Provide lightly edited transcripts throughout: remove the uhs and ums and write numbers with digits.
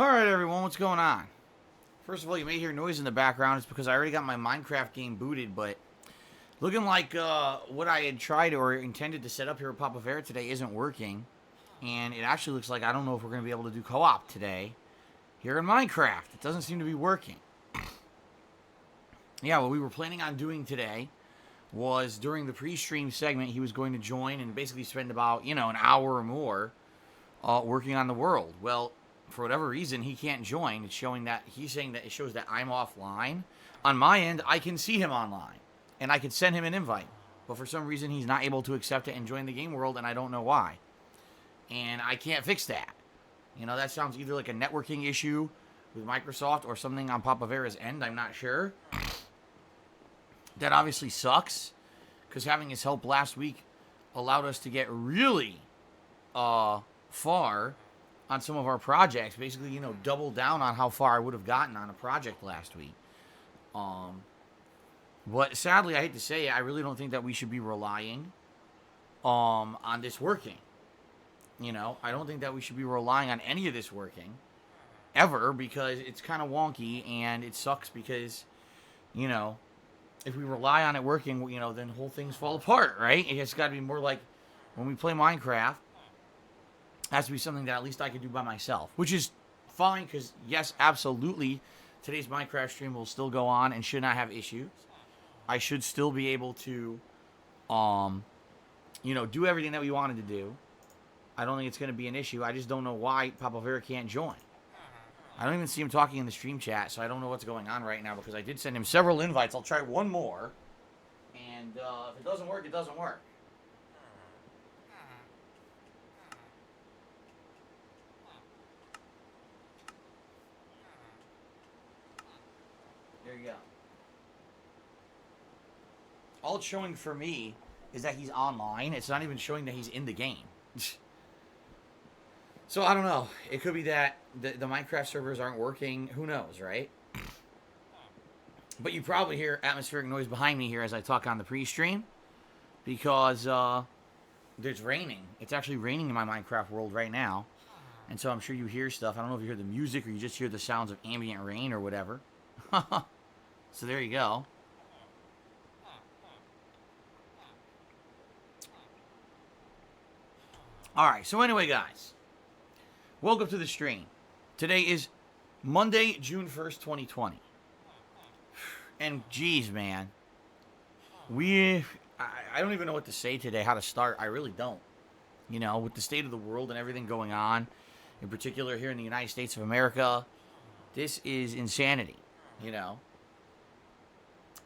Alright everyone, what's going on? First of all, you may hear noise in the background. It's because I already got my Minecraft game booted, but looking like what I had tried or intended to set up here at Papa Vera today isn't working. And it actually looks like I don't know if we're going to be able to do co-op today here in Minecraft. It doesn't seem to be working. Yeah, what we were planning on doing today was during the pre-stream segment, he was going to join and basically spend about, an hour or more working on the world. Well, for whatever reason, he can't join. It's showing that he's saying that it shows that I'm offline. On my end, I can see him online, and I could send him an invite. But for some reason, he's not able to accept it and join the game world, and I don't know why. And I can't fix that. That sounds either like a networking issue with Microsoft or something on Papa Vera's end. I'm not sure. That obviously sucks, because having his help last week allowed us to get really far on some of our projects. Basically, double down on how far I would have gotten on a project last week. But sadly, I hate to say it, I really don't think that we should be relying on this working. I don't think that we should be relying on any of this working ever, because it's kind of wonky, and it sucks because, if we rely on it working, then whole things fall apart, right? It's got to be more like when we play Minecraft, it has to be something that at least I can do by myself, which is fine, because yes, absolutely, today's Minecraft stream will still go on and should not have issues. I should still be able to, do everything that we wanted to do. I don't think it's going to be an issue. I just don't know why Papa Vera can't join. I don't even see him talking in the stream chat, so I don't know what's going on right now, because I did send him several invites. I'll try one more, and if it doesn't work, it doesn't work. There you go. All it's showing for me is that he's online. It's not even showing that he's in the game. So I don't know. It could be that the Minecraft servers aren't working. Who knows, right? But you probably hear atmospheric noise behind me here as I talk on the pre-stream, because there's raining. It's actually raining in my Minecraft world right now. And so I'm sure you hear stuff. I don't know if you hear the music or you just hear the sounds of ambient rain or whatever. So there you go. Alright, so anyway, guys. Welcome to the stream. Today is Monday, June 1st, 2020. And geez, man. I don't even know what to say today, how to start. I really don't. With the state of the world and everything going on, in particular here in the United States of America, this is insanity.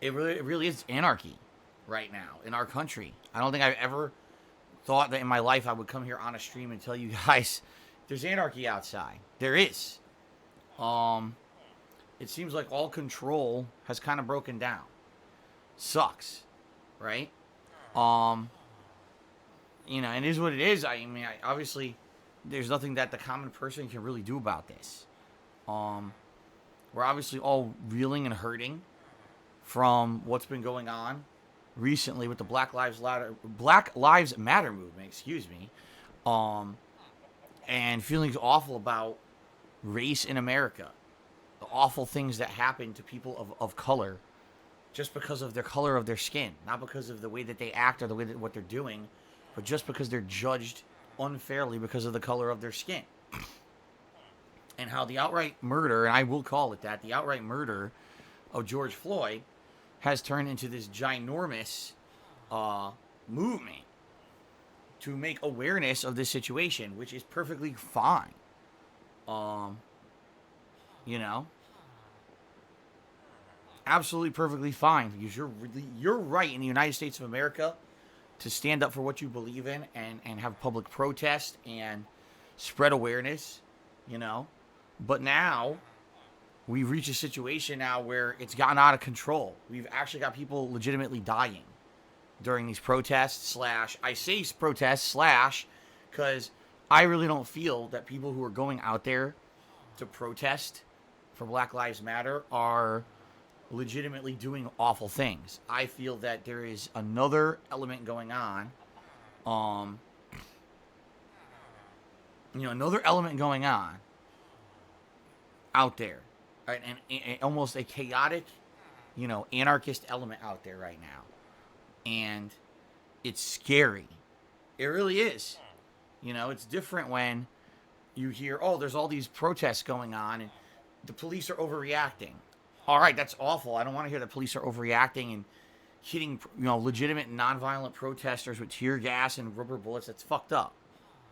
It really is anarchy right now in our country. I don't think I've ever thought that in my life I would come here on a stream and tell you guys there's anarchy outside. There is. It seems like all control has kind of broken down. Sucks, right? And it is what it is. Obviously, there's nothing that the common person can really do about this. We're obviously all reeling and hurting from what's been going on recently with the Black Lives Matter movement, and feelings awful about race in America. The awful things that happen to people of color just because of their color of their skin. Not because of the way that they act or the way that what they're doing, but just because they're judged unfairly because of the color of their skin. And how the outright murder, and I will call it that, the outright murder of George Floyd has turned into this ginormous movement to make awareness of this situation, which is perfectly fine. Absolutely perfectly fine, because you're right in the United States of America to stand up for what you believe in and have public protest and spread awareness, But now we've reached a situation now where it's gotten out of control. We've actually got people legitimately dying during these protests I say protests because I really don't feel that people who are going out there to protest for Black Lives Matter are legitimately doing awful things. I feel that there is another element going on. Another element going on out there, right? And almost a chaotic, anarchist element out there right now. And it's scary. It really is. It's different when you hear, oh, there's all these protests going on and the police are overreacting. All right, that's awful. I don't want to hear the police are overreacting and hitting, legitimate nonviolent protesters with tear gas and rubber bullets. That's fucked up.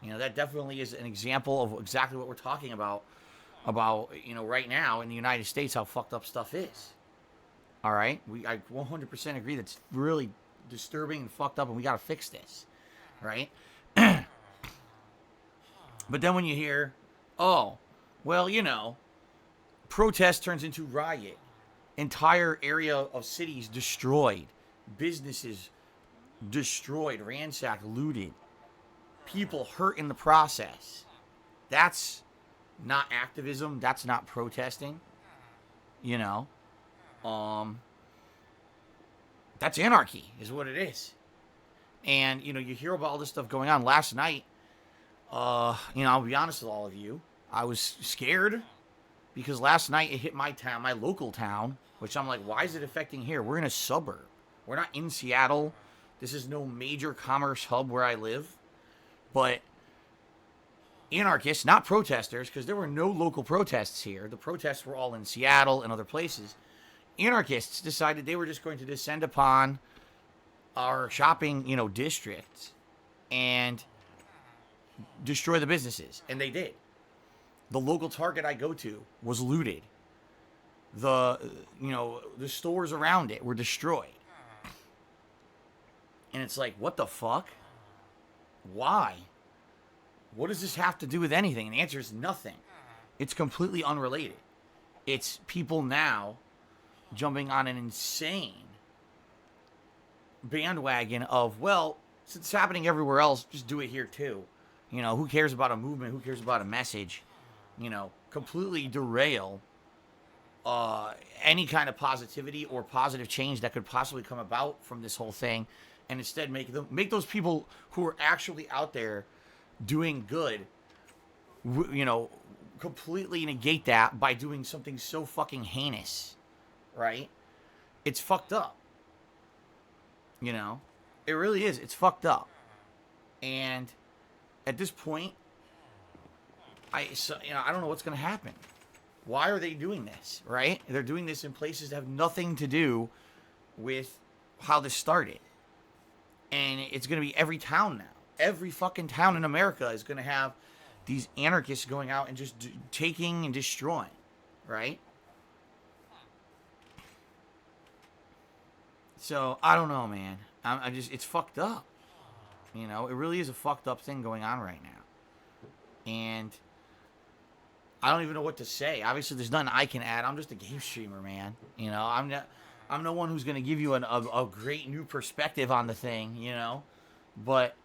That definitely is an example of exactly what we're talking about, right now in the United States, how fucked up stuff is. All right? I 100% agree that's really disturbing and fucked up, and we got to fix this. Right? But then when you hear, oh, well, protest turns into riot. Entire area of cities destroyed. Businesses destroyed, ransacked, looted. People hurt in the process. That's not activism. That's not protesting. That's anarchy is what it is. And, you hear about all this stuff going on. Last night, I'll be honest with all of you. I was scared because last night it hit my town, my local town, which I'm like, why is it affecting here? We're in a suburb. We're not in Seattle. This is no major commerce hub where I live. But anarchists, not protesters, because there were no local protests here. The protests were all in Seattle and other places. Anarchists decided they were just going to descend upon our shopping, districts and destroy the businesses. And they did. The local Target I go to was looted. The stores around it were destroyed. And it's like, what the fuck? Why? What does this have to do with anything? And the answer is nothing. It's completely unrelated. It's people now jumping on an insane bandwagon of, well, since it's happening everywhere else, just do it here too. Who cares about a movement? Who cares about a message? Completely derail any kind of positivity or positive change that could possibly come about from this whole thing, and instead make those people who are actually out there doing good, completely negate that by doing something so fucking heinous, right? It's fucked up. It really is. It's fucked up. And at this point, I don't know what's going to happen. Why are they doing this, right? They're doing this in places that have nothing to do with how this started. And it's going to be every town now. Every fucking town in America is going to have these anarchists going out and just taking and destroying, right? So, I don't know, man. It's fucked up. It really is a fucked up thing going on right now. And I don't even know what to say. Obviously, there's nothing I can add. I'm just a game streamer, man. I'm no one who's going to give you a great new perspective on the thing, But,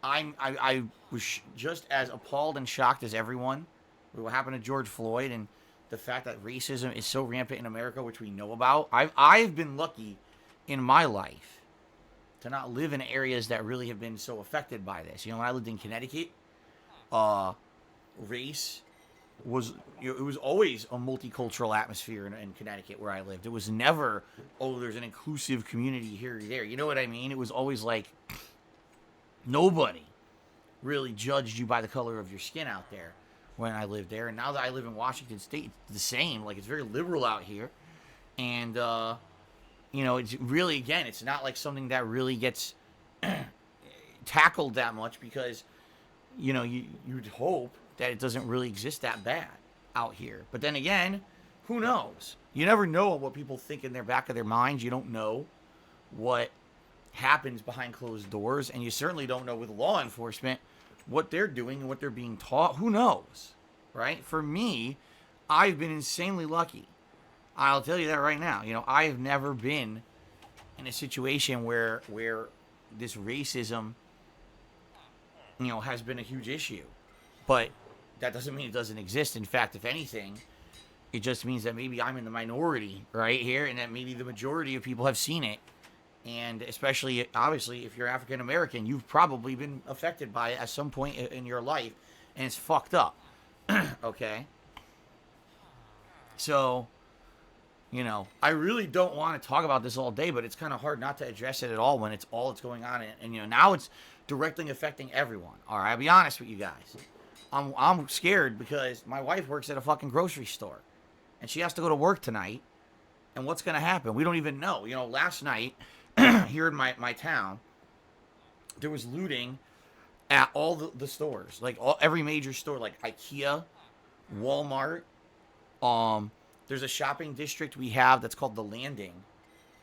I was just as appalled and shocked as everyone with what happened to George Floyd and the fact that racism is so rampant in America, which we know about. I've been lucky in my life to not live in areas that really have been so affected by this. When I lived in Connecticut, race was it was always a multicultural atmosphere in Connecticut where I lived. It was never, oh, there's an inclusive community here or there. You know what I mean? It was always like nobody really judged you by the color of your skin out there when I lived there. And now that I live in Washington State, it's the same. Like, it's very liberal out here. And, it's really, again, it's not like something that really gets tackled that much because, you'd hope that it doesn't really exist that bad out here. But then again, who knows? You never know what people think in their back of their minds. You don't know what happens behind closed doors, and you certainly don't know with law enforcement what they're doing and what they're being taught. Who knows, right? For me, I've been insanely lucky. I'll tell you that right now. I have never been in a situation where this racism, has been a huge issue. But that doesn't mean it doesn't exist. In fact, if anything, it just means that maybe I'm in the minority right here, and that maybe the majority of people have seen it. And especially, obviously, if you're African American, you've probably been affected by it at some point in your life, and it's fucked up. Okay? So, you know, I really don't want to talk about this all day, but it's kind of hard not to address it at all when it's all that's going on. And you know, now it's directly affecting everyone. All right, I'll be honest with you guys. I'm scared because my wife works at a fucking grocery store, and she has to go to work tonight. And what's going to happen? We don't even know. You know, last night here in my town, there was looting at all the stores, like every major store, like IKEA, Walmart. There's a shopping district we have that's called the Landing,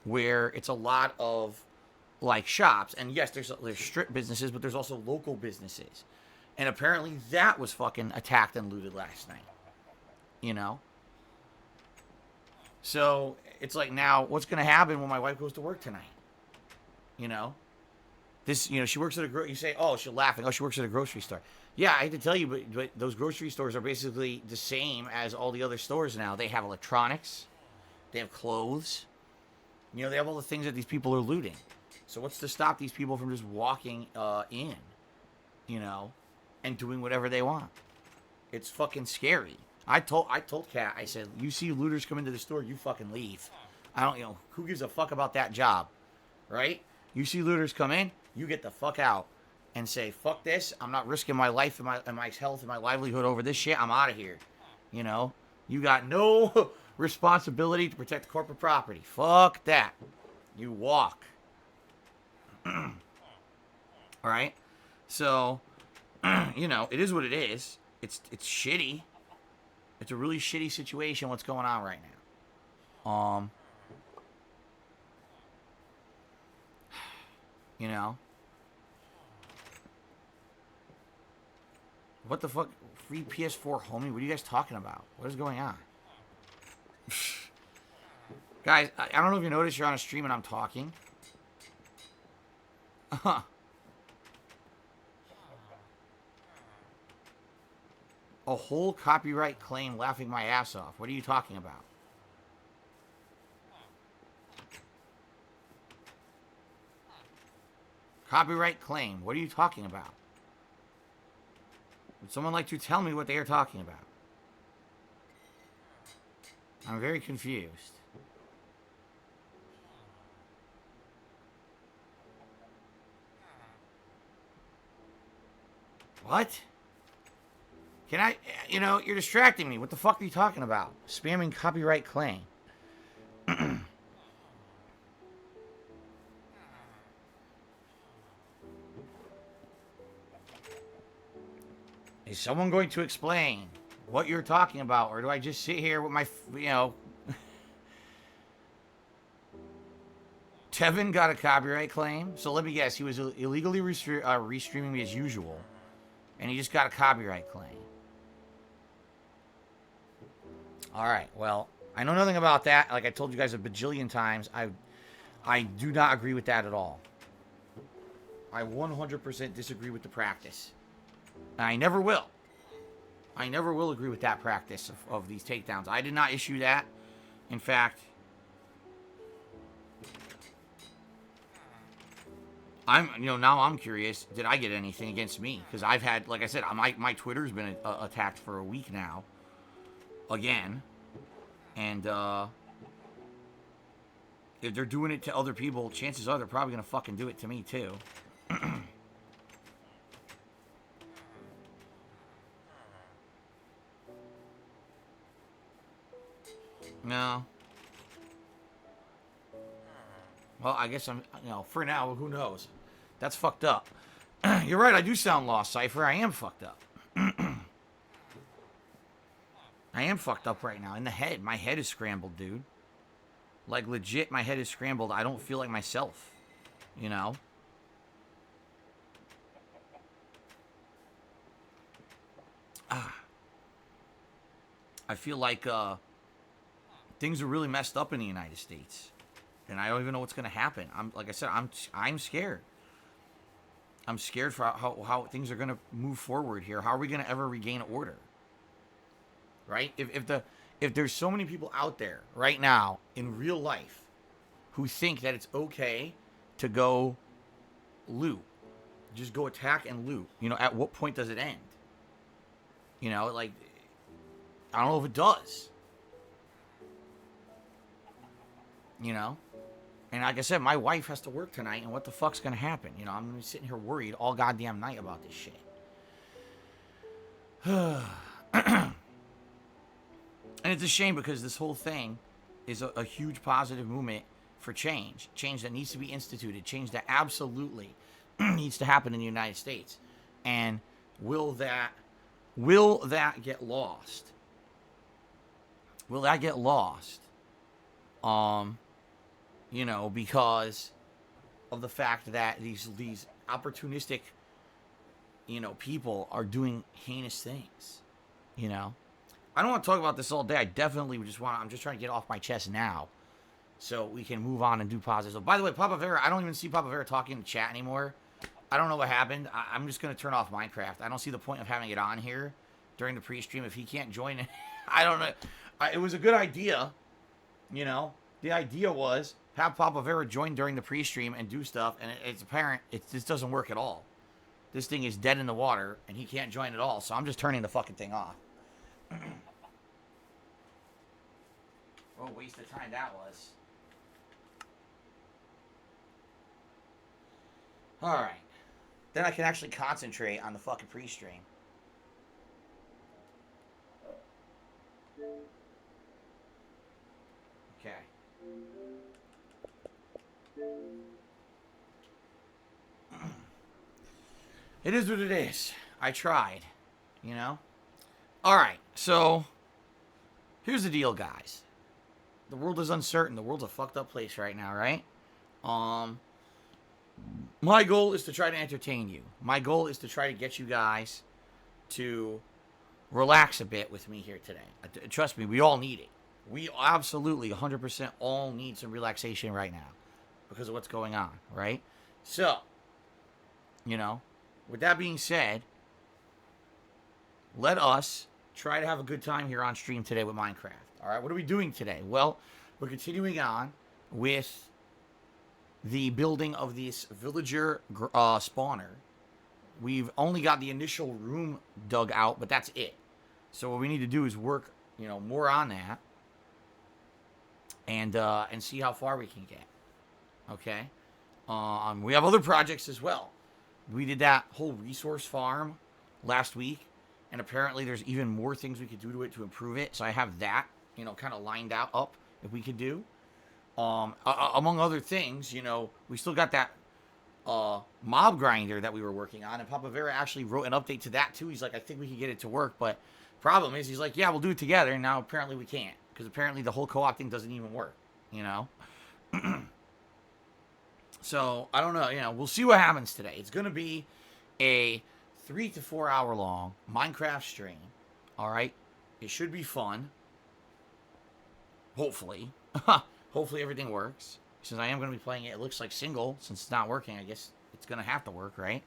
where it's a lot of like shops, and yes, there's strip businesses, but there's also local businesses, and apparently that was fucking attacked and looted last night. You know, so it's like now, what's gonna happen when my wife goes to work tonight? You know, this, you know, she works at you say, oh, she's laughing. Oh, she works at a grocery store. Yeah, I hate to tell you, but those grocery stores are basically the same as all the other stores now. They have electronics, they have clothes, you know, they have all the things that these people are looting. So what's to stop these people from just walking in, you know, and doing whatever they want? It's fucking scary. I told Kat, I said, you see looters come into the store, you fucking leave. I don't, you know, who gives a fuck about that job, right? You see looters come in, you get the fuck out and say, fuck this. I'm not risking my life and my health and my livelihood over this shit. I'm out of here. You know, you got no responsibility to protect corporate property. Fuck that. You walk. All right. So, you know, it is what it is. It's shitty. It's a really shitty situation what's going on right now. You know, what the fuck? Free PS4, homie? What are you guys talking about? What is going on? Guys, I don't know if you noticed you're on a stream and I'm talking. A whole copyright claim laughing my ass off. What are you talking about? Copyright claim. What are you talking about? Would someone like to tell me what they are talking about? I'm very confused. What? Can I, you know, you're distracting me. What the fuck are you talking about? Spamming copyright claim. Is someone going to explain what you're talking about, or do I just sit here with my, you know... Tevin got a copyright claim, so let me guess, he was illegally restreaming me as usual, and he just got a copyright claim. Alright, well, I know nothing about that. Like I told you guys a bajillion times, I do not agree with that at all. I 100% disagree with the practice. And I never will. I never will agree with that practice of these takedowns. I did not issue that. In fact, now I'm curious, did I get anything against me? Because I've had, like I said, my Twitter's been attacked for a week now. Again. And, if they're doing it to other people, chances are they're probably going to fucking do it to me, too. No. Well, I guess I'm, you know, for now, who knows? That's fucked up. You're right, I do sound lost, Cypher. I am fucked up. I am fucked up right now in the head. My head is scrambled, dude. Like, legit, my head is scrambled. I don't feel like myself. You know? I feel like, things are really messed up in the United States. And I don't even know what's going to happen. Like I said, I'm scared. I'm scared for how things are going to move forward here. How are we going to ever regain order? Right? If there's so many people out there right now in real life who think that it's okay to go loot, just go attack and loot, you know, at what point does it end? You know, like, I don't know if it does. you know? And like I said, my wife has to work tonight, and what the fuck's gonna happen? You know, I'm gonna be sitting here worried all goddamn night about this shit. And it's a shame because this whole thing is a huge positive movement for change. Change that needs to be instituted. Change that absolutely needs to happen in the United States. And will that get lost? Will that get lost? You know, because of the fact that these opportunistic, you know, people are doing heinous things. You know, I don't want to talk about this all day. I definitely I'm just trying to get off my chest now, so we can move on and do positive. So, by the way, Papa Vera, I don't even see Papa Vera talking in the chat anymore. I don't know what happened. I'm just gonna turn off Minecraft. I don't see the point of having it on here during the pre-stream if he can't join it. I don't know. It was a good idea, you know. The idea was have Papa Vera join during the pre-stream and do stuff, and it's apparent this doesn't work at all. This thing is dead in the water, and he can't join at all, so I'm just turning the fucking thing off. What a waste of time that was. Alright. Then I can actually concentrate on the fucking pre-stream. Okay. It is what it is. I tried. You know? Alright, so here's the deal, guys. The world is uncertain. The world's a fucked up place right now, right? My goal is to try to entertain you. My goal is to try to get you guys to relax a bit with me here today. Trust me, we all need it. We absolutely 100% all need some relaxation right now because of what's going on, right? So, you know, with that being said, let us try to have a good time here on stream today with Minecraft. All right, what are we doing today? Well, we're continuing on with the building of this villager spawner. We've only got the initial room dug out, but that's it. So what we need to do is work, you know, more on that, and see how far we can get. Okay. We have other projects as well. We did that whole resource farm last week, and apparently there's even more things we could do to it to improve it. So I have that, you know, kind of lined out up if we could do. Among other things, you know, we still got that mob grinder that we were working on, and Papa Vera actually wrote an update to that too. He's like, I think we can get it to work, but problem is, he's like, yeah, we'll do it together. And now apparently we can't, because apparently the whole co-op thing doesn't even work, you know. So I don't know, you know, we'll see what happens today. It's gonna be a 3 to 4 hour long Minecraft stream. All right, it should be fun. Hopefully. Hopefully everything works. Since I am going to be playing it, it looks like single. Since it's not working, I guess it's going to have to work, right?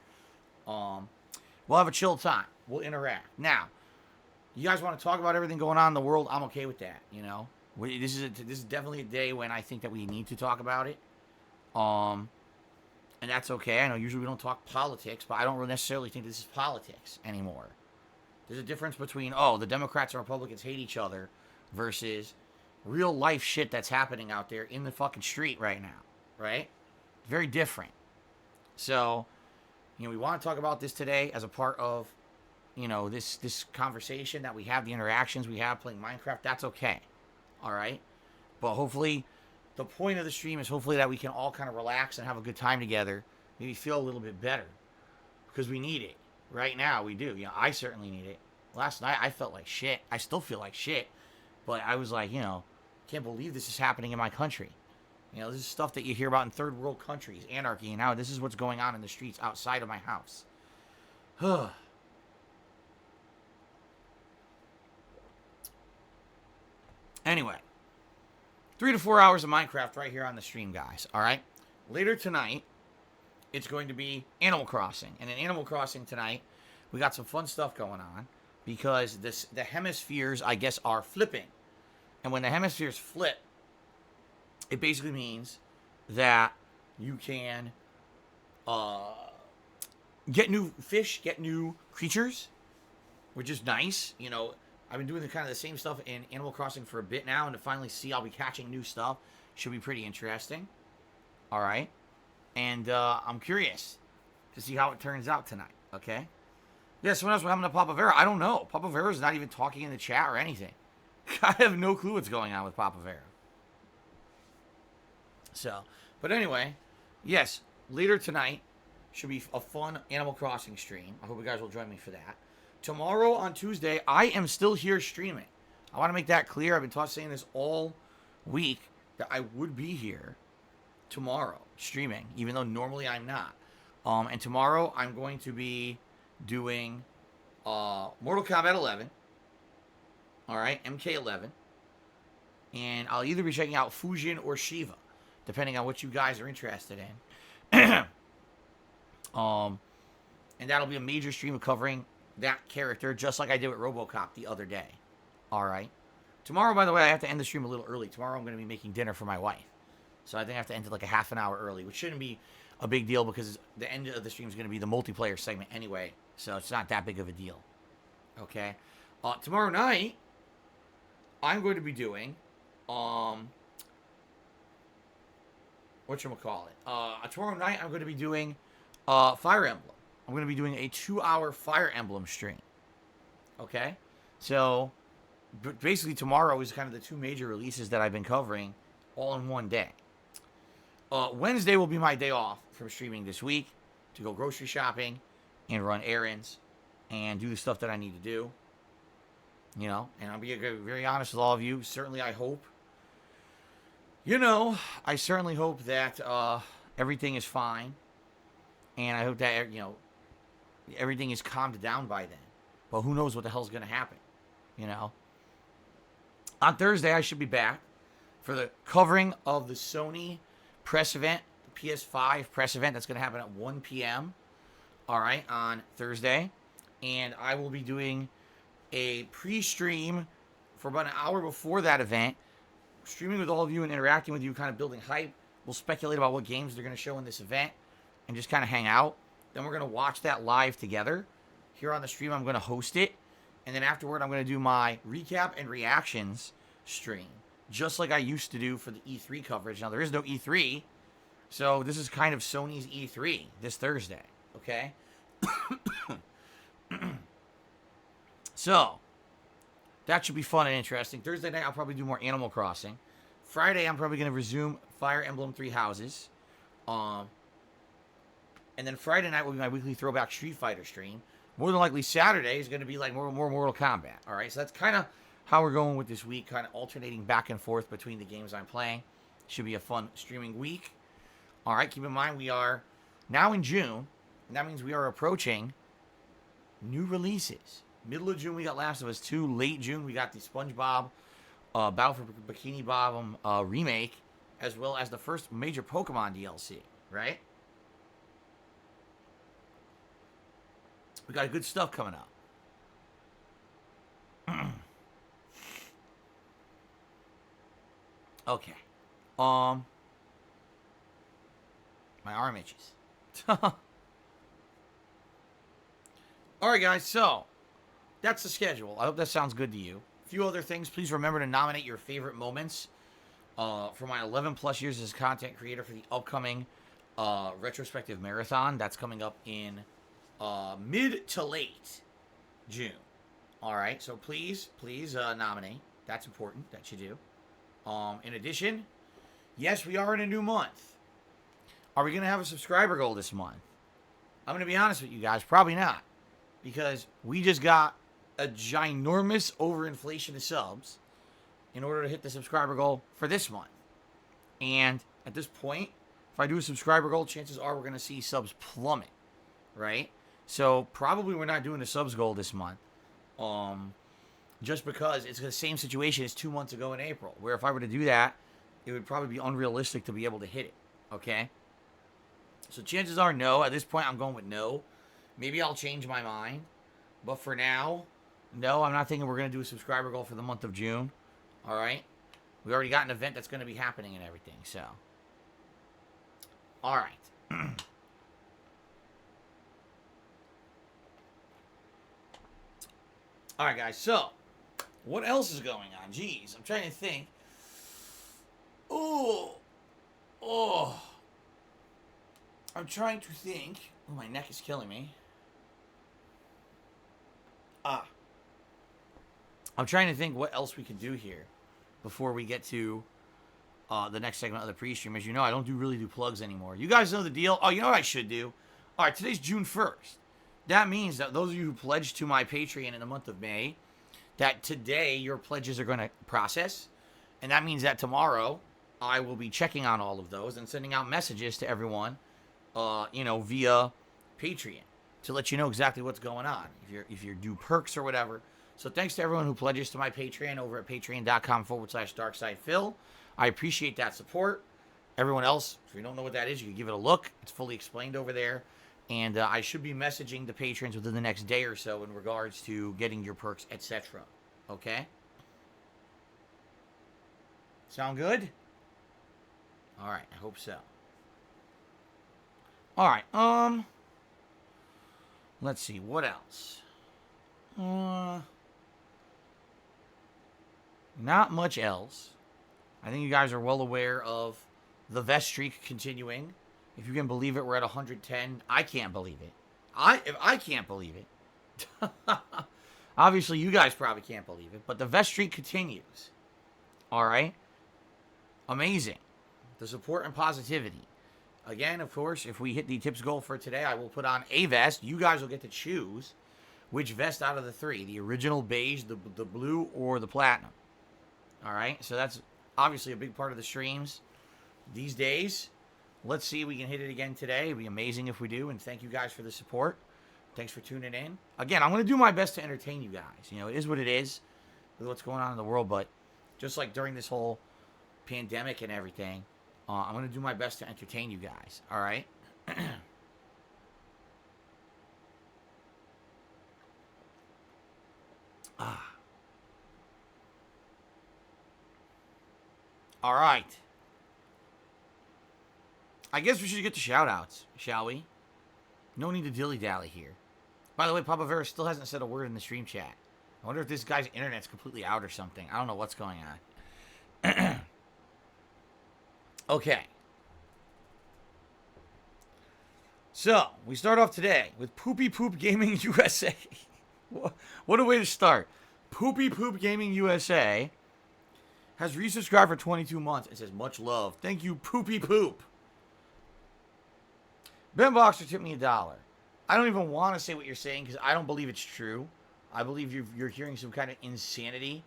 We'll have a chill time. We'll interact. Now, you guys want to talk about everything going on in the world? I'm okay with that, you know? This is definitely a day when I think that we need to talk about it. And that's okay. I know usually we don't talk politics, but I don't necessarily think this is politics anymore. There's a difference between, the Democrats and Republicans hate each other versus real life shit that's happening out there in the fucking street right now, right? Very different. So, you know, we want to talk about this today as a part of, you know, this conversation that we have, the interactions we have playing Minecraft. That's okay, all right? But hopefully, the point of the stream is hopefully that we can all kind of relax and have a good time together, maybe feel a little bit better, because we need it. Right now, we do. You know, I certainly need it. Last night, I felt like shit. I still feel like shit. But I was like, you know, can't believe this is happening in my country. You know, this is stuff that you hear about in third world countries, anarchy, and now this is what's going on in the streets outside of my house. Anyway, 3 to 4 hours of Minecraft right here on the stream, guys. All right? Later tonight, it's going to be Animal Crossing. And in Animal Crossing tonight, we got some fun stuff going on because the hemispheres, I guess, are flipping. And when the hemispheres flip, it basically means that you can get new fish, get new creatures, which is nice. You know, I've been doing kind of the same stuff in Animal Crossing for a bit now, and to finally see I'll be catching new stuff Should be pretty interesting. All right. And I'm curious to see how it turns out tonight. Okay. Yeah, someone else was having a Papa Vera. I don't know. Papa Vera's not even talking in the chat or anything. I have no clue what's going on with Papa Vera. So, but anyway, yes, later tonight should be a fun Animal Crossing stream. I hope you guys will join me for that. Tomorrow on Tuesday, I am still here streaming. I want to make that clear. I've been saying this all week that I would be here tomorrow streaming, even though normally I'm not. And tomorrow I'm going to be doing Mortal Kombat 11. All right, MK11. And I'll either be checking out Fujin or Shiva, depending on what you guys are interested in. And that'll be a major stream of covering that character, just like I did with RoboCop the other day. All right. Tomorrow, by the way, I have to end the stream a little early. Tomorrow I'm going to be making dinner for my wife. So I think I have to end it like a half an hour early, which shouldn't be a big deal because the end of the stream is going to be the multiplayer segment anyway. So it's not that big of a deal. Okay. Tomorrow night, I'm going to be doing, whatchamacallit? Tomorrow night, I'm going to be doing Fire Emblem. I'm going to be doing a 2-hour Fire Emblem stream. Okay? So, basically tomorrow is kind of the two major releases that I've been covering all in one day. Wednesday will be my day off from streaming this week to go grocery shopping and run errands and do the stuff that I need to do. You know, and I'll be very honest with all of you. Certainly, I hope, I certainly hope that everything is fine. And I hope that, everything is calmed down by then. But who knows what the hell's going to happen, On Thursday, I should be back for the covering of the Sony press event, the PS5 press event that's going to happen at 1 p.m., all right, on Thursday. And I will be doing a pre-stream for about an hour before that event, streaming with all of you and interacting with you, kind of building hype. We'll speculate about what games they're going to show in this event and just kind of hang out. Then we're going to watch that live together. Here on the stream, I'm going to host it. And then afterward, I'm going to do my recap and reactions stream, just like I used to do for the E3 coverage. Now, there is no E3, so this is kind of Sony's E3 this Thursday, okay? So, that should be fun and interesting. Thursday night, I'll probably do more Animal Crossing. Friday, I'm probably going to resume Fire Emblem Three Houses. And then Friday night will be my weekly Throwback Street Fighter stream. More than likely, Saturday is going to be like more Mortal Kombat. All right, so that's kind of how we're going with this week, kind of alternating back and forth between the games I'm playing. Should be a fun streaming week. All right, keep in mind we are now in June, and that means we are approaching new releases. Middle of June, we got Last of Us 2. Late June, we got the SpongeBob Battle for Bikini Bottom remake, as well as the first major Pokemon DLC, right? We got good stuff coming up. Okay. My arm itches. Alright, guys, so that's the schedule. I hope that sounds good to you. A few other things. Please remember to nominate your favorite moments for my 11 plus years as a content creator for the upcoming retrospective marathon. That's coming up in mid to late June. All right, so please nominate. That's important that you do. In addition, yes, we are in a new month. Are we going to have a subscriber goal this month? I'm going to be honest with you guys, probably not. Because we just got a ginormous overinflation of subs in order to hit the subscriber goal for this month. And at this point, if I do a subscriber goal, chances are we're going to see subs plummet, right? So probably we're not doing a subs goal this month. Just because it's the same situation as 2 months ago in April, where if I were to do that, it would probably be unrealistic to be able to hit it, okay? So chances are no. At this point, I'm going with no. Maybe I'll change my mind. But for now, no, I'm not thinking we're going to do a subscriber goal for the month of June. All right? We already got an event that's going to be happening and everything, so. All right. All right, guys, so what else is going on? Jeez, I'm trying to think. Oh, oh. I'm trying to think. Oh, my neck is killing me. Ah. I'm trying to think what else we can do here before we get to the next segment of the pre-stream. As you know, I don't really do plugs anymore. You guys know the deal. Oh, you know what I should do? All right, today's June 1st. That means that those of you who pledged to my Patreon in the month of May, that today your pledges are going to process. And that means that tomorrow I will be checking on all of those and sending out messages to everyone, via Patreon to let you know exactly what's going on. If you're due perks or whatever. So thanks to everyone who pledges to my Patreon over at patreon.com/darksidephil. I appreciate that support. Everyone else, if you don't know what that is, you can give it a look. It's fully explained over there. And I should be messaging the patrons within the next day or so in regards to getting your perks, etc. Okay? Sound good? All right, I hope so. All right, let's see, what else? Not much else. I think you guys are well aware of the vest streak continuing. If you can believe it, we're at 110. I can't believe it. If I can't believe it. Obviously, you guys probably can't believe it, but the vest streak continues. All right? Amazing. The support and positivity. Again, of course, if we hit the tips goal for today, I will put on a vest. You guys will get to choose which vest out of the three. The original beige, the blue, or the platinum. All right? So that's obviously a big part of the streams these days. Let's see if we can hit it again today. It'd be amazing if we do. And thank you guys for the support. Thanks for tuning in. Again, I'm going to do my best to entertain you guys. You know, it is what it is with what's going on in the world. But just like during this whole pandemic and everything, I'm going to do my best to entertain you guys. All right? All right. I guess we should get to shout-outs, shall we? No need to dilly-dally here. By the way, Papa Vera still hasn't said a word in the stream chat. I wonder if this guy's internet's completely out or something. I don't know what's going on. Okay. So, we start off today with Poopy Poop Gaming USA. What a way to start. Poopy Poop Gaming USA has resubscribed for 22 months. It says, much love. Thank you, Poopy Poop. Ben Boxer tipped me $1. I don't even want to say what you're saying because I don't believe it's true. I believe you're hearing some kind of insanity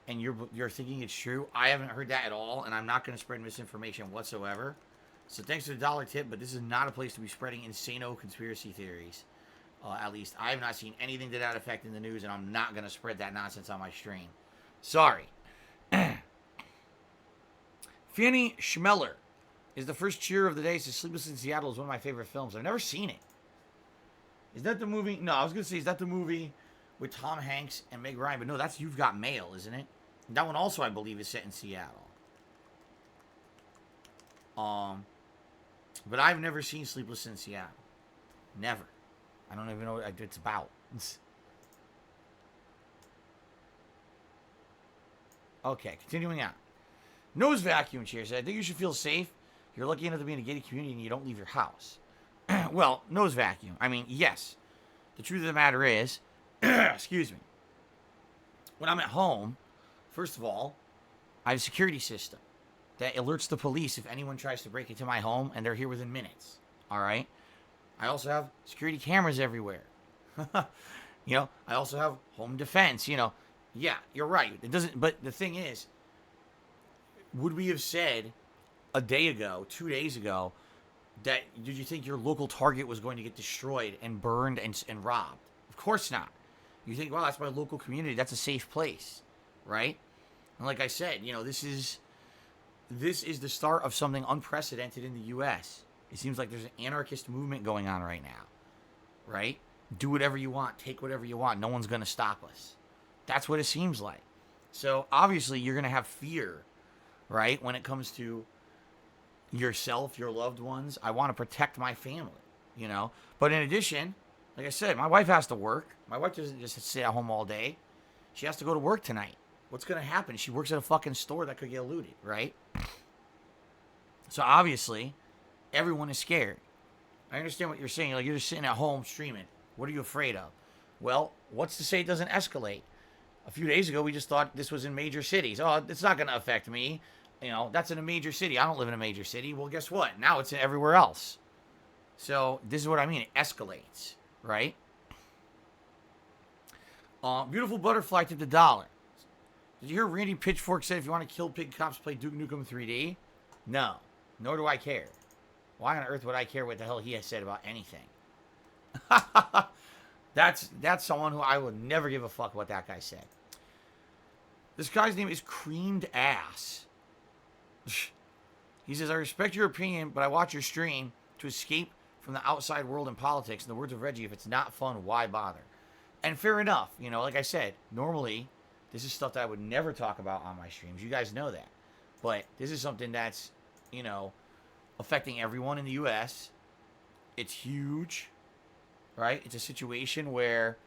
and you're thinking it's true. I haven't heard that at all, and I'm not going to spread misinformation whatsoever. So thanks for the $1 tip, but this is not a place to be spreading insano conspiracy theories. At least I have not seen anything to that effect in the news, and I'm not going to spread that nonsense on my stream. Sorry. Fanny Schmeller is the first cheer of the day. Says Sleepless in Seattle is one of my favorite films. I've never seen it. Is that the movie? No, I was going to say, is that the movie with Tom Hanks and Meg Ryan? But no, that's You've Got Mail, isn't it? That one also, I believe, is set in Seattle. But I've never seen Sleepless in Seattle. Never. I don't even know what it's about. Okay, continuing on. Nose Vacuum Chair said, I think you should feel safe. You're lucky enough to be in a gated community and you don't leave your house. Well, Nose Vacuum. I mean, yes. The truth of the matter is, excuse me. When I'm at home, first of all, I have a security system that alerts the police if anyone tries to break into my home, and they're here within minutes. All right? I also have security cameras everywhere. I also have home defense, Yeah, you're right. It doesn't, but the thing is, would we have said a day ago, 2 days ago, that did you think your local Target was going to get destroyed and burned and robbed? Of course not. You think, well, that's my local community. That's a safe place, right? And like I said, this is the start of something unprecedented in the U.S. It seems like there's an anarchist movement going on right now, right? Do whatever you want. Take whatever you want. No one's going to stop us. That's what it seems like. So, obviously, you're going to have fear, right, when it comes to yourself, your loved ones. I want to protect my family, But in addition, like I said, my wife has to work. My wife doesn't just sit at home all day. She has to go to work tonight. What's going to happen? She works at a fucking store that could get looted, right? So obviously, everyone is scared. I understand what you're saying. Like, you're just sitting at home streaming. What are you afraid of? Well, what's to say it doesn't escalate? A few days ago, we just thought this was in major cities. Oh, it's not going to affect me. You know, that's in a major city. I don't live in a major city. Well, guess what? Now it's everywhere else. So this is what I mean. It escalates, right? Beautiful Butterfly to the $1. Did you hear Randy Pitchfork said if you want to kill pig cops, play Duke Nukem 3D? No. Nor do I care. Why on earth would I care what the hell he has said about anything? That's someone who I would never give a fuck what that guy said. This guy's name is Creamed Ass. He says, I respect your opinion, but I watch your stream to escape from the outside world and politics. In the words of Reggie, if it's not fun, why bother? And fair enough. You know, like I said, normally, this is stuff that I would never talk about on my streams. You guys know that. But this is something that's, you know, affecting everyone in the U.S. It's huge, right? It's a situation where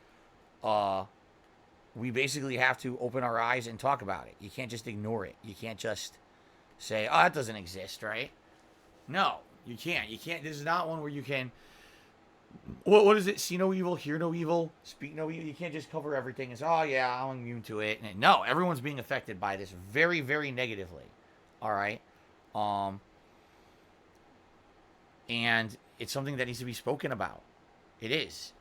we basically have to open our eyes and talk about it. You can't just ignore it. You can't just say, oh, that doesn't exist, right? No, you can't. You can't. This is not one where you can... What is it? See no evil, hear no evil, speak no evil. You can't just cover everything and say, oh, yeah, I'm immune to it. And no, everyone's being affected by this very, very negatively. All right? And it's something that needs to be spoken about. It is.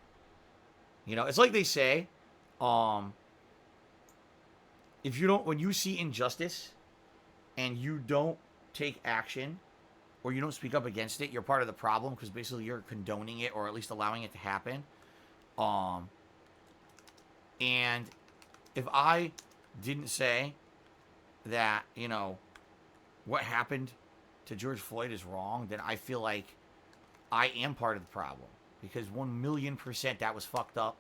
You know, it's like they say, if you don't, when you see injustice and you don't take action or you don't speak up against it, you're part of the problem because basically you're condoning it or at least allowing it to happen. And if I didn't say that, you know, what happened to George Floyd is wrong, then I feel like I am part of the problem because 1,000,000% that was fucked up,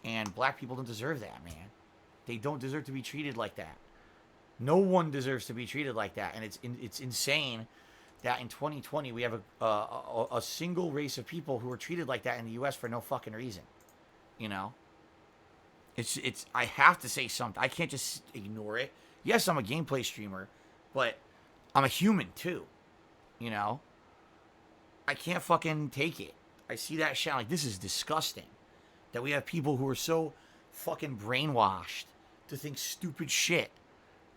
and black people don't deserve that, man. They don't deserve to be treated like that. No one deserves to be treated like that, and it's insane that in 2020 we have a single race of people who are treated like that in the U.S. for no fucking reason. You know, it's I have to say something. I can't just ignore it. Yes, I'm a gameplay streamer, but I'm a human too. You know, I can't fucking take it. I see that shit, like, this is disgusting. That we have people who are so fucking brainwashed to think stupid shit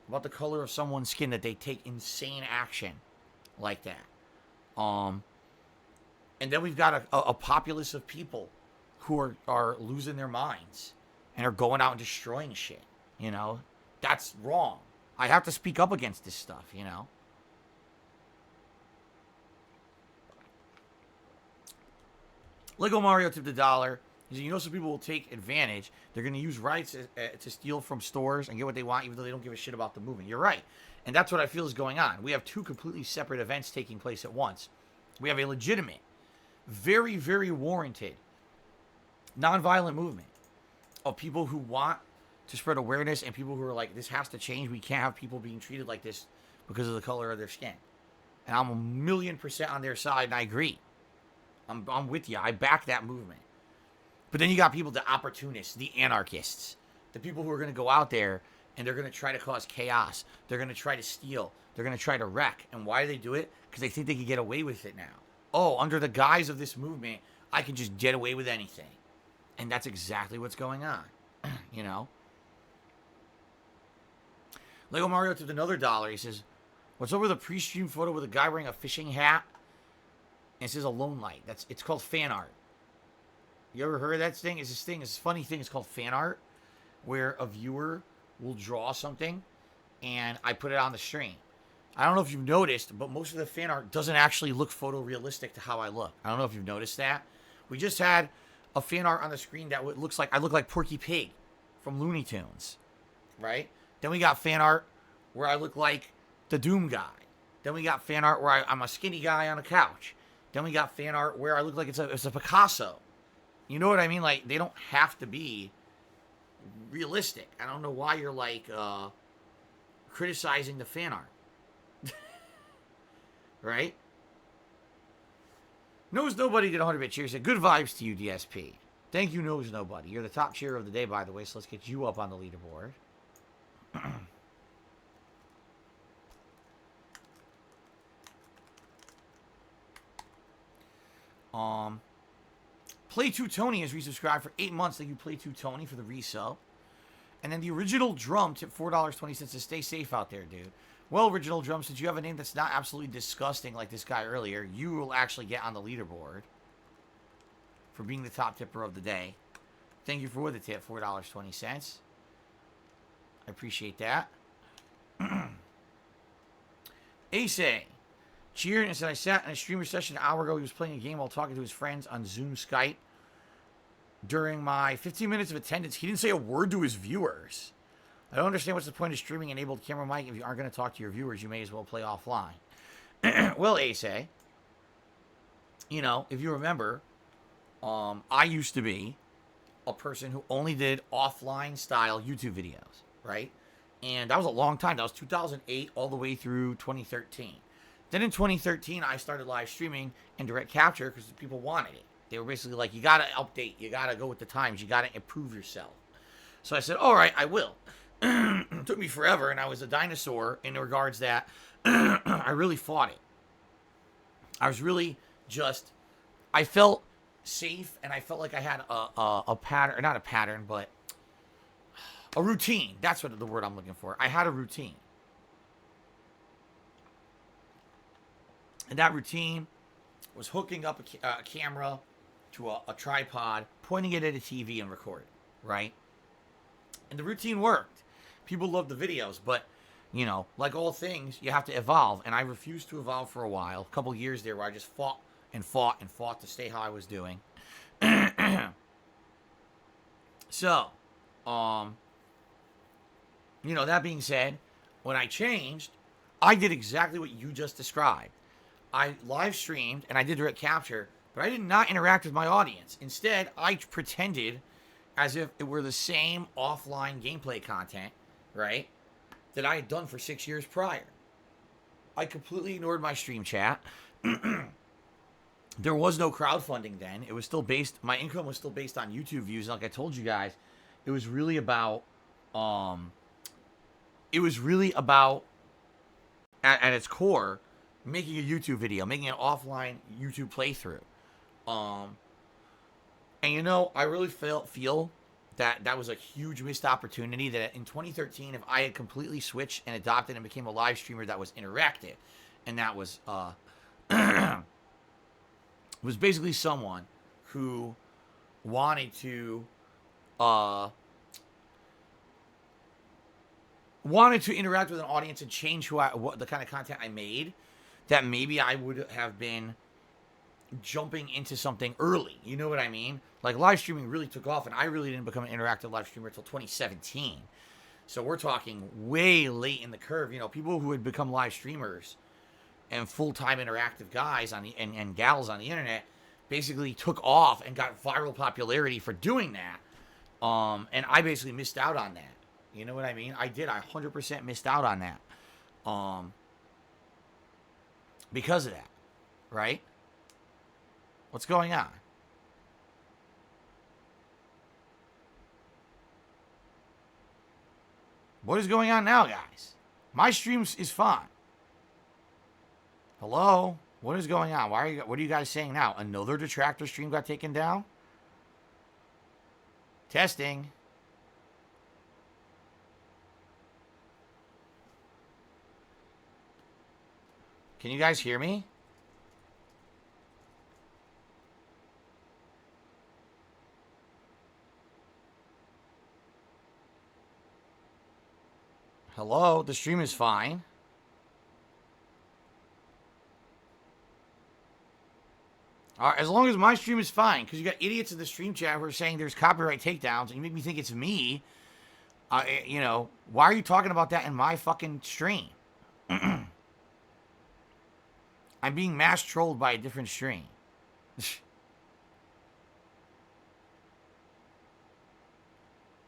about the color of someone's skin that they take insane action like that. And then we've got a populace of people who are losing their minds and are going out and destroying shit. You know, that's wrong. I have to speak up against this stuff, you know. Lego Mario tipped $1. He said, you know, some people will take advantage. They're going to use rights to steal from stores and get what they want, even though they don't give a shit about the movement. You're right. And that's what I feel is going on. We have two completely separate events taking place at once. We have a legitimate, very, very warranted, nonviolent movement of people who want to spread awareness and people who are like, this has to change. We can't have people being treated like this because of the color of their skin. And I'm 1,000,000% on their side, and I agree. I'm with you. I back that movement. But then you got people, the opportunists, the anarchists, the people who are going to go out there and they're going to try to cause chaos. They're going to try to steal. They're going to try to wreck. And why do they do it? Because they think they can get away with it now. Oh, under the guise of this movement, I can just get away with anything. And that's exactly what's going on. You know? Lego Mario tipped another $1. He says, what's over the pre-stream photo with a guy wearing a fishing hat? And it says a lone light. It's called fan art. You ever heard of that thing? It's this funny thing. It's called fan art, where a viewer will draw something, and I put it on the stream. I don't know if you've noticed, but most of the fan art doesn't actually look photorealistic to how I look. I don't know if you've noticed that. We just had a fan art on the screen that looks like I look like Porky Pig from Looney Tunes, right? Then we got fan art where I look like the Doom guy. Then we got fan art where I'm a skinny guy on a couch. Then we got fan art where I look like it's a Picasso. You know what I mean? Like, they don't have to be realistic. I don't know why you're, like, criticizing the fan art. Right? Knows Nobody did 100-bit cheer. Said, good vibes to you, DSP. Thank you, Knows Nobody. You're the top cheer of the day, by the way, so let's get you up on the leaderboard. Um, Play 2 Tony has resubscribed for 8 months. Thank you, Play 2 Tony, for the resub. And then the Original Drum tipped $4.20 to stay safe out there, dude. Well, Original Drum, since you have a name that's not absolutely disgusting like this guy earlier, you will actually get on the leaderboard for being the top tipper of the day. Thank you for the tip, $4.20. I appreciate that. Ace cheered and said, I sat in a streamer session an hour ago. He was playing a game while talking to his friends on Zoom Skype. During my 15 minutes of attendance, he didn't say a word to his viewers. I don't understand what's the point of streaming enabled camera mic. If you aren't going to talk to your viewers, you may as well play offline. Well, Ace, you know, if you remember, I used to be a person who only did offline style YouTube videos, right? And that was a long time. That was 2008 all the way through 2013. Then in 2013, I started live streaming and direct capture because people wanted it. They were basically like, you got to update. You got to go with the times. You got to improve yourself. So I said, all right, I will. It took me forever, and I was a dinosaur in regards that I really fought it. I was really just, I felt safe, and I felt like I had a pattern, not a pattern, but a routine. That's what the word I'm looking for. I had a routine. And that routine was hooking up a camera to a tripod, pointing it at a TV and recording, right? And the routine worked. People loved the videos, but, you know, like all things, you have to evolve. And I refused to evolve for a while, a couple years there where I just fought and fought and fought to stay how I was doing. So, you know, that being said, when I changed, I did exactly what you just described. I live streamed and I did direct capture, but I did not interact with my audience. Instead, I pretended as if it were the same offline gameplay content, right, that I had done for 6 years prior. I completely ignored my stream chat. There was no crowdfunding then. It was still based, my income was still based on YouTube views. Like I told you guys, it was really about, at its core, making a YouTube video, making an offline YouTube playthrough. And you know, I really feel that that was a huge missed opportunity, that in 2013, if I had completely switched and adopted and became a live streamer that was interactive, and that was was basically someone who wanted to interact with an audience and change what the kind of content I made, that maybe I would have been jumping into something early. You know what I mean? Like, live streaming really took off, and I really didn't become an interactive live streamer until 2017. So we're talking way late in the curve. You know, people who had become live streamers and full-time interactive guys on the and gals on the internet basically took off and got viral popularity for doing that. And I basically missed out on that. You know what I mean? I 100% missed out on that. Because of that, right? What's going on? What is going on now, guys? My stream is fine. Hello? What is going on? What are you guys saying now? Another detractor stream got taken down? Testing. Can you guys hear me? Hello? The stream is fine. All right, as long as my stream is fine, because you got idiots in the stream chat who are saying there's copyright takedowns, and you make me think it's me. You know, why are you talking about that in my fucking stream? I'm being mass trolled by a different stream.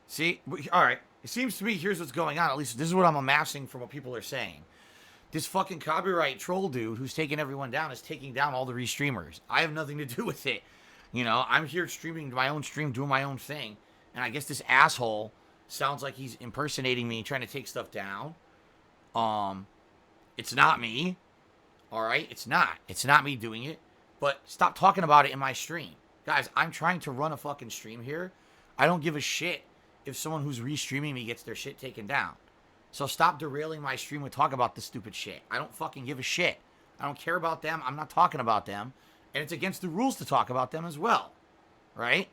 See? All right. It seems to me, here's what's going on. At least this is what I'm amassing from what people are saying. This fucking copyright troll dude who's taking everyone down is taking down all the restreamers. I have nothing to do with it. You know, I'm here streaming my own stream, doing my own thing. And I guess this asshole sounds like he's impersonating me, trying to take stuff down. It's not me. All right? It's not. It's not me doing it. But stop talking about it in my stream. Guys, I'm trying to run a fucking stream here. I don't give a shit if someone who's restreaming me gets their shit taken down. So stop derailing my stream with talk about this stupid shit. I don't fucking give a shit. I don't care about them. I'm not talking about them. And it's against the rules to talk about them as well. Right?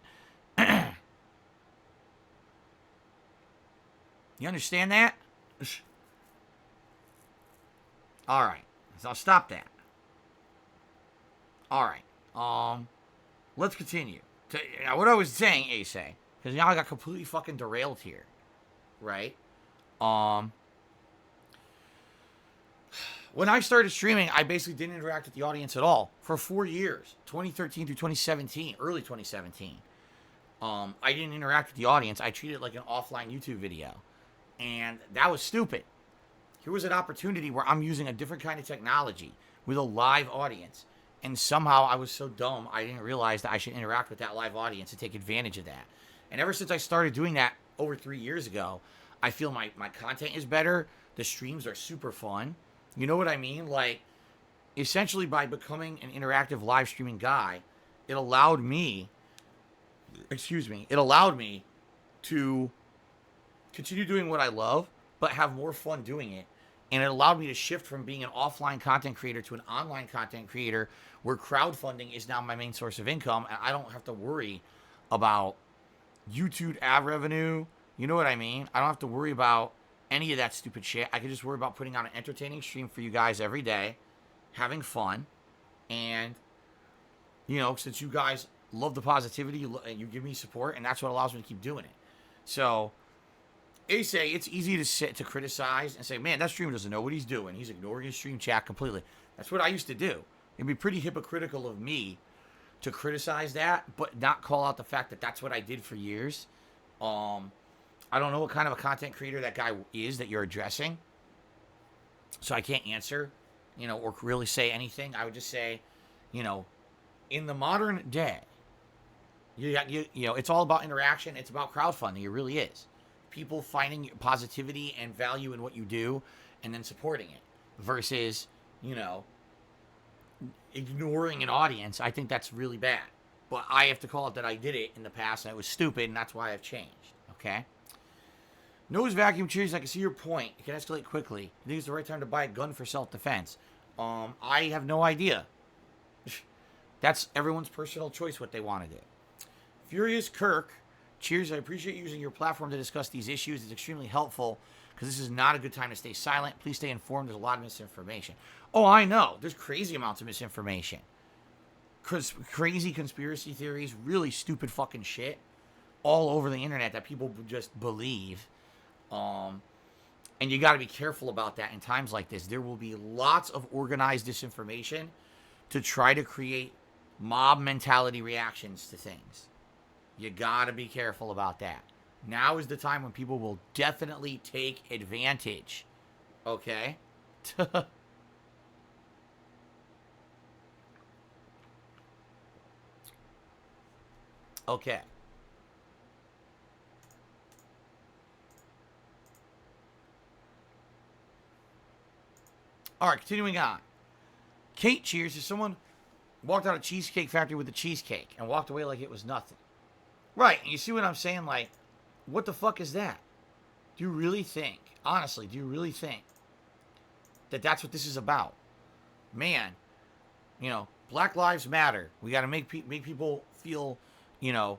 You understand that? All right. So I'll stop that. All right. Let's continue. What I was saying, Asay, because now I got completely fucking derailed here. Right? When I started streaming, I basically didn't interact with the audience at all for 4 years, 2013 through 2017, early 2017. I didn't interact with the audience. I treated it like an offline YouTube video. And that was stupid. Here was an opportunity where I'm using a different kind of technology with a live audience. And somehow I was so dumb, I didn't realize that I should interact with that live audience and take advantage of that. And ever since I started doing that over 3 years ago, I feel my content is better. The streams are super fun. You know what I mean? Like, essentially by becoming an interactive live streaming guy, it allowed me to continue doing what I love, but have more fun doing it. And it allowed me to shift from being an offline content creator to an online content creator where crowdfunding is now my main source of income. And I don't have to worry about YouTube ad revenue. You know what I mean? I don't have to worry about any of that stupid shit. I can just worry about putting on an entertaining stream for you guys every day, having fun. And, you know, since you guys love the positivity and you give me support, and that's what allows me to keep doing it. So, it's easy to criticize and say, man, that streamer doesn't know what he's doing. He's ignoring his stream chat completely. That's what I used to do. It'd be pretty hypocritical of me to criticize that, but not call out the fact that that's what I did for years. I don't know what kind of a content creator that guy is that you're addressing, so I can't answer, you know, or really say anything. I would just say, you know, in the modern day, you know, it's all about interaction. It's about crowdfunding. It really is. People finding positivity and value in what you do and then supporting it versus, you know, ignoring an audience. I think that's really bad. But I have to call it that I did it in the past and it was stupid, and that's why I've changed. Okay? Nose vacuum, cheers. I can see your point. It can escalate quickly. I think it's the right time to buy a gun for self-defense. I have no idea. That's everyone's personal choice what they want to do. Furious Kirk, cheers. I appreciate using your platform to discuss these issues. It's extremely helpful because this is not a good time to stay silent. Please stay informed. There's a lot of misinformation. Oh, I know. There's crazy amounts of misinformation. Crazy conspiracy theories, really stupid fucking shit all over the internet that people just believe. And you got to be careful about that in times like this. There will be lots of organized disinformation to try to create mob mentality reactions to things. You got to be careful about that. Now is the time when people will definitely take advantage. Okay? Okay. All right, continuing on. Kate cheers as someone walked out of Cheesecake Factory with a cheesecake and walked away like it was nothing. Right, and you see what I'm saying? Like, what the fuck is that? Do you really think, honestly, do you really think that that's what this is about? Man, you know, Black Lives Matter. We got to make people feel, you know,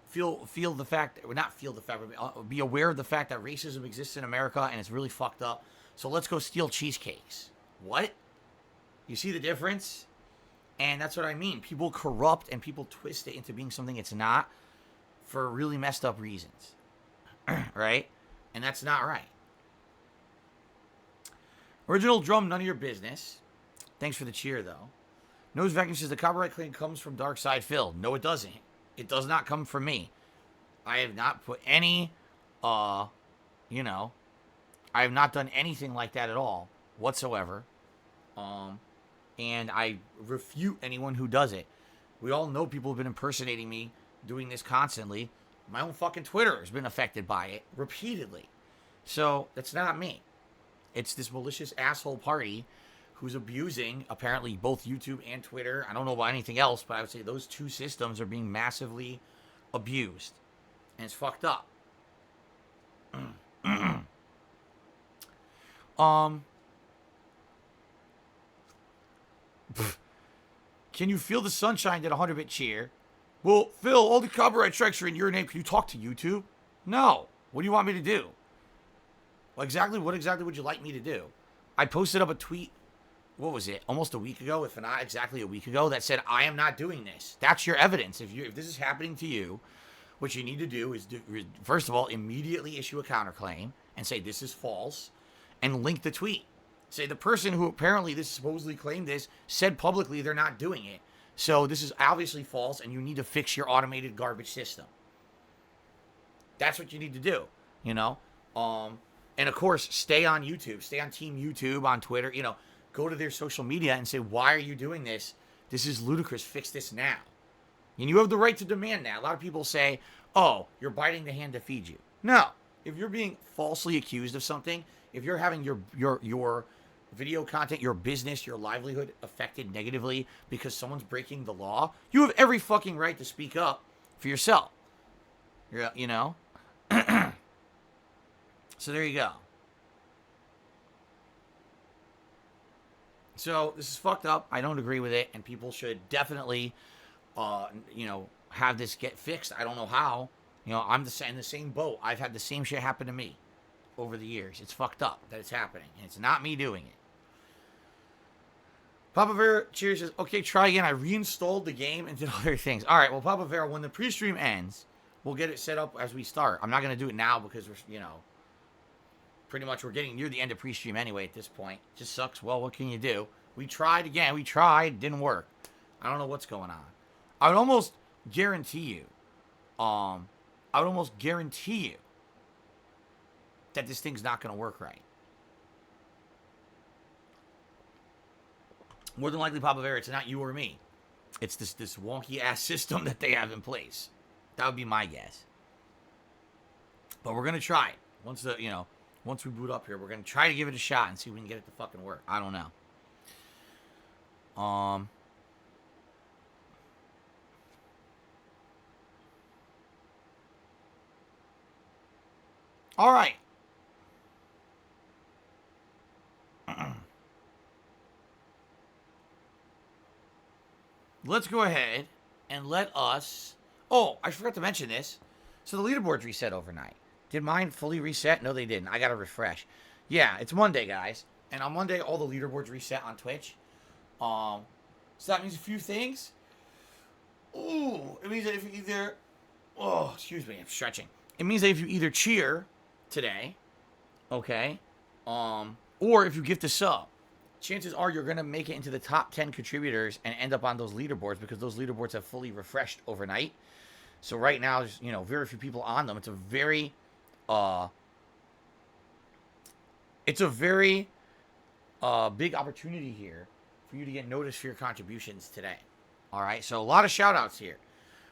feel the fact, or not feel the fact, but be aware of the fact that racism exists in America and it's really fucked up. So let's go steal cheesecakes. What? You see the difference? And that's what I mean. People corrupt and people twist it into being something it's not for really messed up reasons. Right? And that's not right. Original drum, none of your business. Thanks for the cheer, though. Nose Vacuum says the copyright claim comes from Dark Side Phil. No, it doesn't. It does not come from me. I have not put any, you know, I have not done anything like that at all whatsoever. And I refute anyone who does it. We all know people have been impersonating me, doing this constantly. My own fucking Twitter has been affected by it repeatedly. So, that's not me. It's this malicious asshole party who's abusing, apparently, both YouTube and Twitter. I don't know about anything else, but I would say those two systems are being massively abused. And it's fucked up. Can you feel the sunshine at 100-bit cheer? Well, Phil, all the copyright strikes are in your name. Can you talk to YouTube? No. What do you want me to do? Well, what exactly would you like me to do? I posted up a tweet, what was it, almost a week ago, if not exactly a week ago, that said, I am not doing this. That's your evidence. If this is happening to you, what you need to do is, first of all, immediately issue a counterclaim and say this is false and link the tweet. Say the person who apparently this supposedly claimed this said publicly they're not doing it. So this is obviously false and you need to fix your automated garbage system. That's what you need to do, you know? And of course, stay on YouTube, stay on Team YouTube, on Twitter, you know, go to their social media and say, why are you doing this? This is ludicrous. Fix this now. And you have the right to demand that. A lot of people say, oh, you're biting the hand that feeds you. No. If you're being falsely accused of something, if you're having your video content, your business, your livelihood affected negatively because someone's breaking the law, you have every fucking right to speak up for yourself. You know? So there you go. So this is fucked up. I don't agree with it, and people should definitely, you know, have this get fixed. I don't know how. You know, I'm in the same boat. I've had the same shit happen to me over the years. It's fucked up that it's happening, and it's not me doing it. Papa Vera Cheers says, okay, try again. I reinstalled the game and did other things. All right, well, Papa Vera, when the pre-stream ends, we'll get it set up as we start. I'm not going to do it now because we're, you know, pretty much we're getting near the end of pre-stream anyway at this point. Just sucks. Well, what can you do? We tried again. We tried. Didn't work. I don't know what's going on. I would almost guarantee you, that this thing's not going to work right. More than likely, Papa Vera, it's not you or me. It's this wonky ass system that they have in place. That would be my guess. But we're gonna try it. Once we boot up here, we're gonna try to give it a shot and see if we can get it to fucking work. I don't know. All right. Let's go ahead and let us... Oh, I forgot to mention this. So the leaderboards reset overnight. Did mine fully reset? No, they didn't. I got to refresh. Yeah, it's Monday, guys. And on Monday, all the leaderboards reset on Twitch. So that means a few things. Ooh, it means that if you either... Oh, excuse me, I'm stretching. It means that if you either cheer today, okay, or if you gift a sub, chances are you're going to make it into the top 10 contributors and end up on those leaderboards because those leaderboards have fully refreshed overnight. So right now, there's, you know, very few people on them. It's a very big opportunity here for you to get noticed for your contributions today. All right, so a lot of shout-outs here.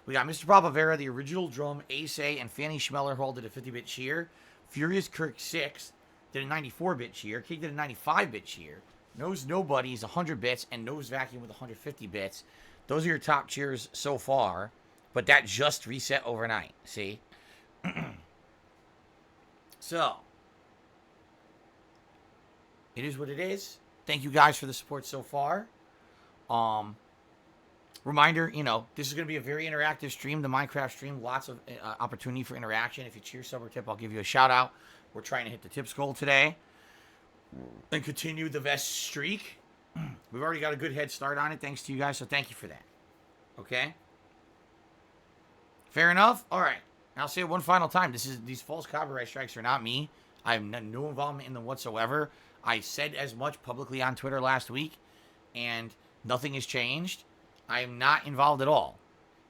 We got Mr. Papa Vera, the original drum, Ace, and Fanny Schmellerhold did a 50-bit cheer. Furious Kirk 6 did a 94-bit cheer. Kate did a 95-bit cheer. Knows Nobody's 100 bits, and Nose Vacuum with 150 bits. Those are your top cheers so far, but that just reset overnight, see? So, it is what it is. Thank you guys for the support so far. Reminder, you know, this is going to be a very interactive stream, the Minecraft stream. Lots of opportunity for interaction. If you cheer, sub, or tip, I'll give you a shout-out. We're trying to hit the tips goal today and continue the vest streak. We've already got a good head start on it, thanks to you guys, so thank you for that. Okay? Fair enough? All right. I'll say it one final time. These false copyright strikes are not me. I have no involvement in them whatsoever. I said as much publicly on Twitter last week, and nothing has changed. I am not involved at all.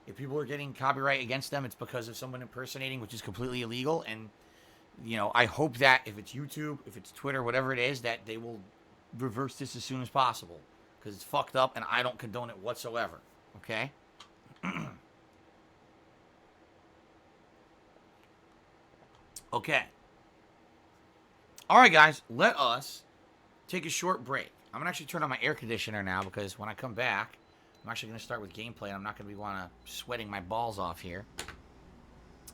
If people are getting copyright against them, it's because of someone impersonating, which is completely illegal. And, you know, I hope that if it's YouTube, if it's Twitter, whatever it is, that they will reverse this as soon as possible. Because it's fucked up, and I don't condone it whatsoever. Okay? Okay. All right, guys. Let us take a short break. I'm gonna actually turn on my air conditioner now because when I come back, I'm actually gonna start with gameplay. I'm not gonna be sweating my balls off here.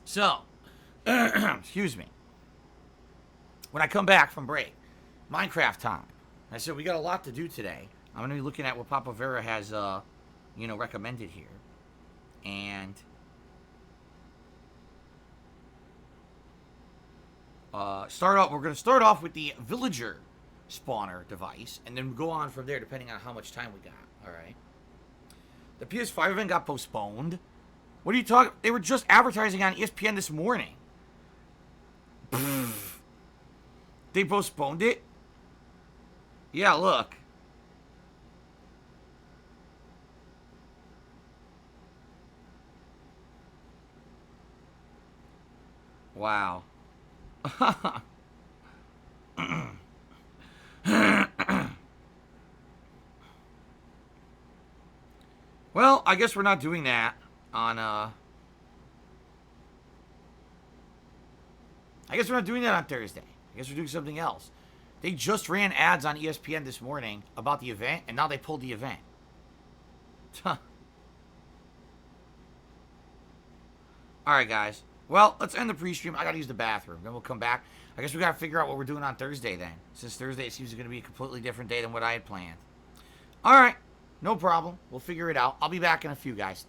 So, excuse me. When I come back from break, Minecraft time. I said we got a lot to do today. I'm gonna be looking at what Papa Vera has, recommended here, and we're gonna start off with the villager spawner device, and then go on from there depending on how much time we got. All right. The PS5 event got postponed. What are you talking? They were just advertising on ESPN this morning. They postponed it? Yeah, look. Wow. Well, I guess we're not doing that on, I guess we're not doing that on Thursday. I guess we're doing something else. They just ran ads on ESPN this morning about the event, and now they pulled the event. Alright, guys. Well, let's end the pre-stream. I gotta use the bathroom. Then we'll come back. I guess we gotta figure out what we're doing on Thursday then. Since Thursday it seems to be a completely different day than what I had planned. Alright. No problem. We'll figure it out. I'll be back in a few, guys.